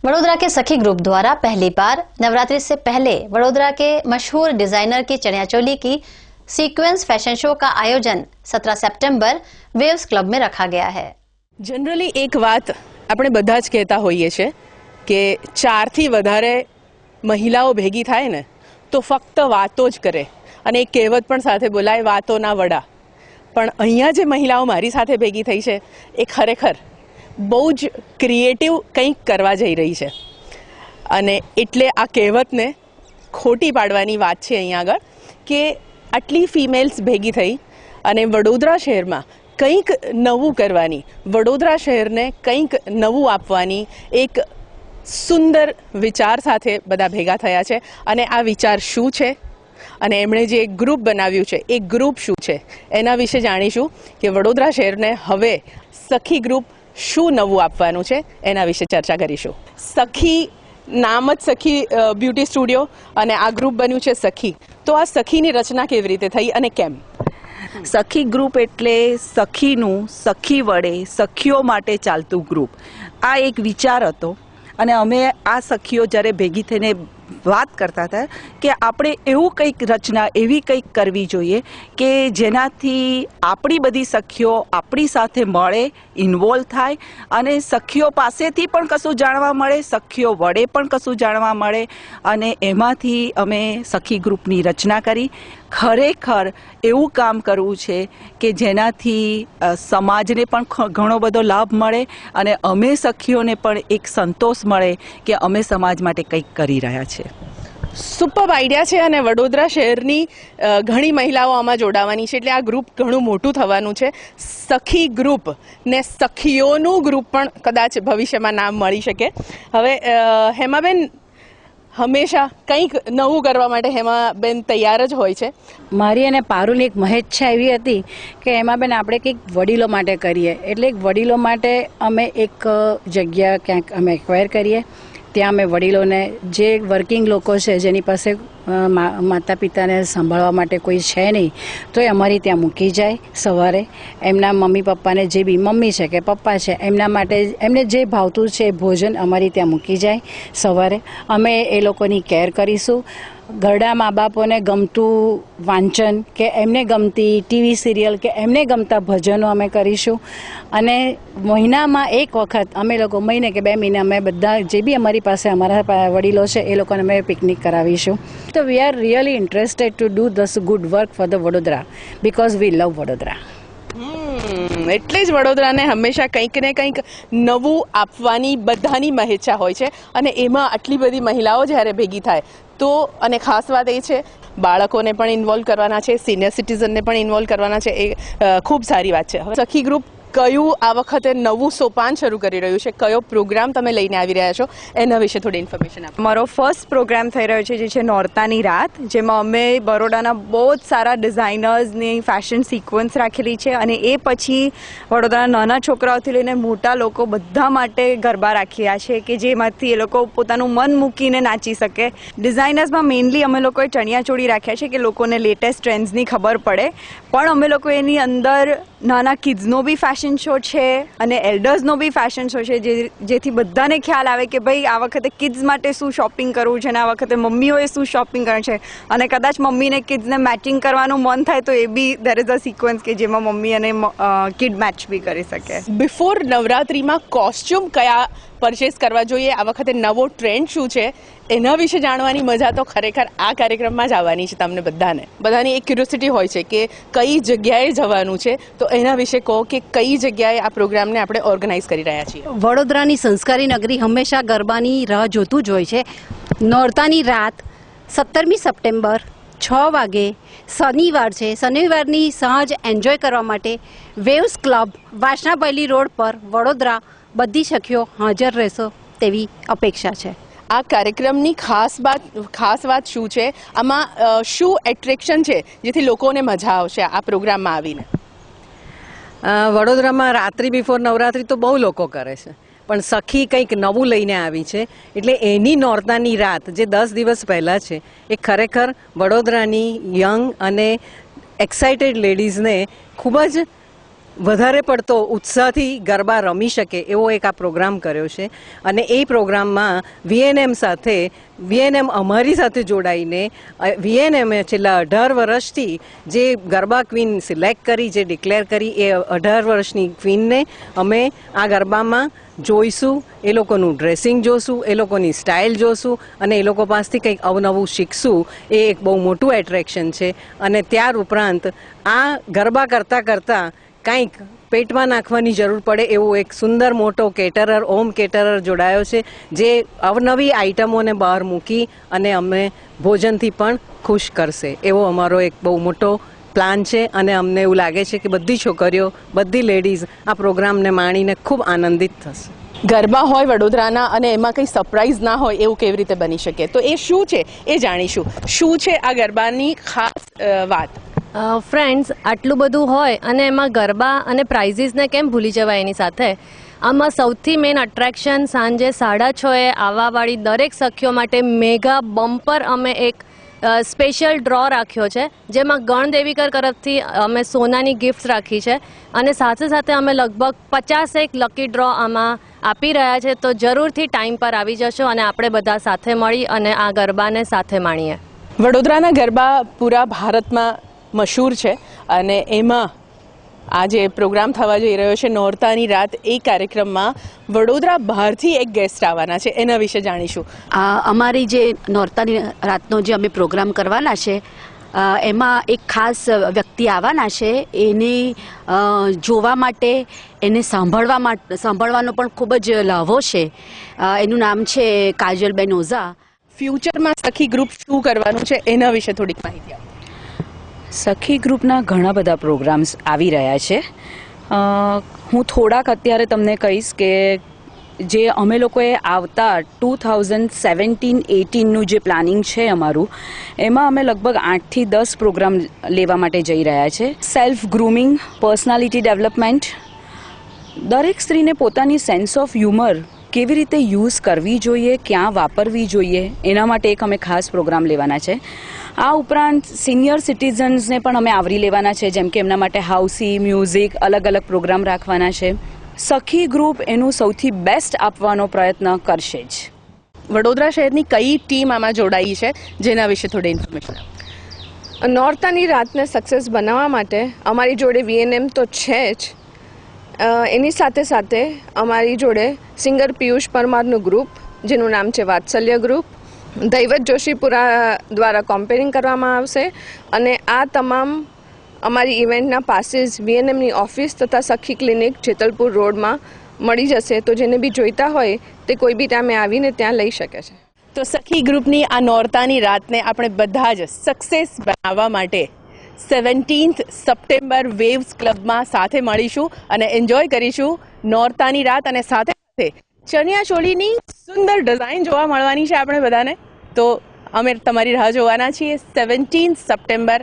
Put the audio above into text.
वडोदरा के सखी ग्रुप द्वारा पहली बार नवरात्रि से पहले वडोदरा के मशहूर डिजाइनर की चनियाचोली की सीक्वेंस फैशन शो का आयोजन 17 सितंबर वेव्स क्लब में रखा गया है। जनरली एक बात આપણે બધા જ કહેતા હોઈએ છે કે 4 થી વધારે મહિલાઓ ભેગી થાય ને તો ફક્ત વાતો જ કરે અને એક કહેવત પણ સાથે બોલાય વાતોના વડા। પણ અહીંયા જે મહિલાઓ મારી સાથે ભેગી થઈ છે એ ખરેખર બહુ જ ક્રિએટિવ કંઈક કરવા જઈ રહી છે અને એટલે આ કહેવતને ખોટી પાડવાની વાત છે અહીંયા આગળ કે આટલી ફિમેલ્સ ભેગી થઈ અને વડોદરા શહેરમાં કંઈક નવું કરવાની, વડોદરા શહેરને કંઈક નવું આપવાની એક સુંદર વિચાર સાથે બધા ભેગા થયા છે અને આ વિચાર શું છે અને એમણે જે ગ્રુપ બનાવ્યું છે એ ગ્રુપ શું છે એના વિશે જાણીશું કે વડોદરા શહેરને હવે સખી ગ્રુપ શું નવું આપવાનું છે એના વિશે ચર્ચા કરીશું। સખી નામ જ સખી બ્યુટી સ્ટુડિયો અને આ ગ્રુપ બન્યું છે સખી, તો આ સખીની રચના કેવી રીતે થઈ અને કેમ? સખી ગ્રુપ એટલે સખીનું સખી વડે સખીઓ માટે ચાલતું ગ્રુપ। આ એક વિચાર હતો અને અમે આ સખીઓ જ્યારે ભેગી થઈને વાત કરતા હતા કે આપણે એવું કંઈક રચના એવી કંઈક કરવી જોઈએ કે જેનાથી આપણી બધી સખીઓ આપણી સાથે મળે, ઇન્વોલ્વ થાય અને સખીઓ પાસેથી પણ કશું જાણવા મળે, સખીઓ વડે પણ કશું જાણવા મળે અને એમાંથી અમે સખી ગ્રુપની રચના કરી। ખરેખર એવું કામ કરવું છે કે જેનાથી સમાજને પણ ઘણો બધો લાભ મળે અને અમે સખીઓને પણ એક સંતોષ મળે કે અમે સમાજ માટે કંઈક કરી રહ્યા છે। સુપર આઈડિયા છે અને વડોદરા શહેરની ઘણી મહિલાઓ આમાં જોડાવાની છે એટલે આ ગ્રુપ ઘણું મોટું થવાનું છે। સખી ગ્રુપ ને સખીઓનું ગ્રુપ પણ કદાચ ભવિષ્યમાં નામ મળી શકે। હવે હેમાબેન હંમેશા કંઈક નવું કરવા માટે હેમાબેન તૈયાર જ હોય છે। મારી અને પારુલની એક મહેચ્છા એવી હતી કે હેમાબેન આપણે કંઈક વડીલો માટે કરીએ એટલે વડીલો માટે અમે એક જગ્યા ક્યાંક અમે એક્વાયર કરીએ। ત્યાં અમે વડીલોને જે વર્કિંગ લોકો છે જેની પાસે માતા પિતાને સંભાળવા માટે કોઈ છે નહીં તો એ અમારી ત્યાં મૂકી જાય સવારે। એમના મમ્મી પપ્પાને જે બી મમ્મી છે કે પપ્પા છે એમના માટે એમને જે ભાવતું છે એ ભોજન અમારી ત્યાં મૂકી જાય સવારે। અમે એ લોકોની કેર કરીશું। ઘરડા મા બાપોને ગમતું વાંચન કે એમને ગમતી ટીવી સિરિયલ કે એમને ગમતા ભજનો અમે કરીશું અને મહિનામાં એક વખત અમે લોકો મહિને કે 2 મહિને અમે બધા જે બી અમારી પાસે અમારા વડીલો છે એ લોકોને અમે પિકનિક કરાવીશું। તો we are really interested to do this good work for the Vadodara because we love Vadodara. એટલે જ વડોદરાને હંમેશા કંઈક ને કંઈક નવું આપવાની બધાની મહેચ્છા હોય છે અને એમાં આટલી બધી મહિલાઓ જ્યારે ભેગી થાય તો અને ખાસ વાત એ છે બાળકોને પણ ઇન્વોલ્વ કરવાના છે, સિનિયર સિટીઝનને પણ ઇન્વોલ્વ કરવાના છે, એ ખૂબ સારી વાત છે। હવે સખી ગ્રુપ કયું આ વખતે નવું સોપાન શરૂ કરી રહ્યું છે, કયો પ્રોગ્રામ તમે લઈને આવી રહ્યા છો એના વિશે થોડી ઇન્ફોર્મેશન આપો। મારો ફર્સ્ટ પ્રોગ્રામ થઈ રહ્યો છે જે છે નોરતાની રાત, જેમાં અમે બરોડાના બહુ જ સારા ડિઝાઇનર્સની ફેશન સિક્વન્સ રાખેલી છે અને એ પછી વડોદરાના નાના છોકરાઓથી લઈને મોટા લોકો બધા માટે ગરબા રાખ્યા છે કે જેમાંથી એ લોકો પોતાનું મન મૂકીને નાચી શકે। ડિઝાઇનર્સમાં મેઇનલી અમે લોકોએ ચણિયાચોળી રાખ્યા છે કે લોકોને લેટેસ્ટ ટ્રેન્ડ્સની ખબર પડે, પણ અમે લોકો એની અંદર નાના કિડ્સનો બી ફેશન શો છે અને એલ્ડર્સનો બી ફેશન શો છે જેથી બધાને ખ્યાલ આવે કે ભાઈ આ વખતે કિડ્સ માટે શું શોપિંગ કરવું છે અને આ વખતે મમ્મીઓએ શું શોપિંગ કરવું છે અને કદાચ મમ્મીને કિડ્સને મેચિંગ કરવાનું મન થાય તો એ બી દેર ઇઝ અ સિક્વન્સ કે જેમાં મમ્મી અને કિડ મેચ બી કરી શકે। બિફોર નવરાત્રિમાં કોસ્ચ્યુમ કયા પરચેસ કરવા જોઈએ, આ વખતે નવો ટ્રેન્ડ શું છે એના વિશે જાણવાની મજા તો ખરેખર આ કાર્યક્રમમાં જ આવવાની છે। તમને બધાની એક ક્યુરિયોસિટી હોય છે કે કઈ જગ્યાએ જવાનું છે, તો એના વિશે કહો કે કઈ જગ્યાએ આ પ્રોગ્રામને આપણે ઓર્ગેનાઇઝ કરી રહ્યા છીએ। વડોદરાની સંસ્કારી નગરી હંમેશા ગરબાની રાહ જોતું જ હોય છે। નોરતાની રાત 17મી સપ્ટેમ્બર 6 વાગે શનિવાર છે, શનિવારની સાંજ એન્જોય કરવા માટે વેવ્સ ક્લબ વાસણાપલ્લી રોડ પર વડોદરા બધી સખીઓ હાજર રહેશો તેવી અપેક્ષા છે। આ કાર્યક્રમની ખાસ વાત શું છે, આમાં શું એટ્રેક્શન છે જેથી લોકોને મજા આવશે આ પ્રોગ્રામમાં આવીને? વડોદરામાં રાત્રિ બિફોર નવરાત્રિ તો બહુ લોકો કરે છે, પણ સખી કંઈક નવું લઈને આવી છે એટલે એની નોરતાની રાત જે 10 દિવસ પહેલાં છે એ ખરેખર વડોદરાની યંગ અને એક્સાઇટેડ લેડીઝને ખૂબ જ વધારે પડતો ઉત્સાહથી ગરબા રમી શકે એવો એક આ પ્રોગ્રામ કર્યો છે. અને એ પ્રોગ્રામમાં વીએનએમ સાથે વીએનએમ અમારી સાથે જોડાઈને વીએનએમે છેલ્લા 18 વર્ષથી જે ગરબા ક્વીન સિલેક્ટ કરી, જે ડિક્લેર કરી, એ 18 વર્ષની ક્વીનને અમે આ ગરબામાં જોઈશું, એ લોકોનું ડ્રેસિંગ જોશું, એ લોકોની સ્ટાઇલ જોશું અને એ લોકો પાસેથી કંઈક અવનવું શીખશું. એ એક બહુ મોટું એટ્રેક્શન છે. અને ત્યાર ઉપરાંત આ ગરબા કરતાં કરતાં કંઈક પેટમાં નાખવાની જરૂર પડે એવો એક સુંદર મોટો કેટરર, ઓમ કેટરર જોડાયો છે, જે અવનવી આઇટમોને બહાર મૂકી અને અમને ભોજનથી પણ ખુશ કરશે એવો અમારો એક બહુ મોટો પ્લાન છે. અને અમને એવું લાગે છે કે બધી છોકરીઓ, બધી લેડીઝ આ પ્રોગ્રામને માણીને ખૂબ આનંદિત થશે. ગરબા હોય વડોદરાના અને એમાં કંઈ સરપ્રાઈઝ ના હોય એવું કેવી રીતે બની શકે? તો એ શું છે એ જાણીશું. શું છે આ ગરબાની ખાસ વાત? ફ્રેન્ડ્સ, આટલું બધું હોય અને એમાં ગરબા અને પ્રાઇઝીસને કેમ ભૂલી જવાય? એની સાથે આમાં સૌથી મેઇન અટ્રેક્શન સાંજે 6:30 આવવાવાળી દરેક સખીઓ માટે મેગા બમ્પર અમે એક સ્પેશિયલ ડ્રો રાખ્યો છે, જેમાં ગણદેવીકર તરફથી અમે સોનાની ગિફ્ટ રાખી છે અને સાથે સાથે અમે લગભગ 50 લકી ડ્રો આમાં આપી રહ્યા છે. તો જરૂરથી ટાઈમ પર આવી જશો અને આપણે બધા સાથે મળી અને આ ગરબાને સાથે માણીએ. વડોદરાના ગરબા પૂરા ભારતમાં મશહૂર છે અને એમાં આ જે પ્રોગ્રામ થવા જઈ રહ્યો છે નોરતાની રાત, એ કાર્યક્રમમાં વડોદરા બહારથી એક ગેસ્ટ આવવાના છે. એના વિશે જાણીશું. અમારી જે નોરતાની રાતનો જે અમે પ્રોગ્રામ કરવાના છે એમાં એક ખાસ વ્યક્તિ આવવાના છે. એની જોવા માટે, એને સાંભળવાનો પણ ખૂબ જ લાભો છે. એનું નામ છે કાજલબેન ઓઝા. ફ્યુચરમાં સખી ગ્રુપ શું કરવાનું છે એના વિશે થોડીક માહિતી આપો. સખી ગ્રુપના ઘણા બધા પ્રોગ્રામ્સ આવી રહ્યા છે. હું થોડાક અત્યારે તમને કહીશ કે જે અમે લોકોએ આવતા 2017-18નું જે પ્લાનિંગ છે અમારું, એમાં અમે લગભગ 8થી 10 પ્રોગ્રામ લેવા માટે જઈ રહ્યા છે. સેલ્ફ ગ્રૂમિંગ, પર્સનાલિટી ડેવલપમેન્ટ, દરેક સ્ત્રીને પોતાની સેન્સ ઓફ હ્યુમર કેવી રીતે યુઝ કરવી જોઈએ, ક્યાં વાપરવી જોઈએ, એના માટે એક અમે ખાસ પ્રોગ્રામ લેવાના છે. આ ઉપરાંત સિનિયર સિટીઝન્સને પણ અમે આવરી લેવાના છે, જેમ કે એમના માટે હાઉસી, મ્યુઝિક, અલગ અલગ પ્રોગ્રામ રાખવાના છે. સખી ગ્રુપ એનું સૌથી બેસ્ટ આપવાનો પ્રયત્ન કરશે જ. વડોદરા શહેરની કઈ ટીમ આમાં જોડાઈ છે જેના વિશે થોડી ઇન્ફોર્મેશન? નોરતાની રાતને સક્સેસ બનાવવા માટે અમારી જોડે વીએનએમ તો છે જ, એની સાથે સાથે અમારી જોડે સિંગર પિયુષ પરમારનું ગ્રુપ, જેનું નામ છે વાત્સલ્ય ગ્રુપ, દૈવત જોશીપુરા દ્વારા કોમ્પેરિંગ કરવામાં આવશે અને આ તમામ અમારી ઇવેન્ટના પાસીસ વીએનએમની ઓફિસ તથા સખી ક્લિનિક જેતલપુર રોડમાં મળી જશે. તો જેને બી જોઈતા હોય તે કોઈ બી ટાઈમે આવીને ત્યાં લઈ શકે છે. તો સખી ગ્રુપની આ નોરતાની રાતને આપણે બધા જ સક્સેસ બનાવવા માટે 17th સપ્ટેમ્બર વેવ્સ ક્લબમાં સાથે મળીશું અને એન્જોય કરીશું નોરતાની રાત. અને સાથે સાથે ચણિયા ચોળીની સુંદર ડિઝાઇન જોવા મળવાની છે આપણે બધાને. તો અમે તમારી રાહ જોવાના છીએ 17th સપ્ટેમ્બર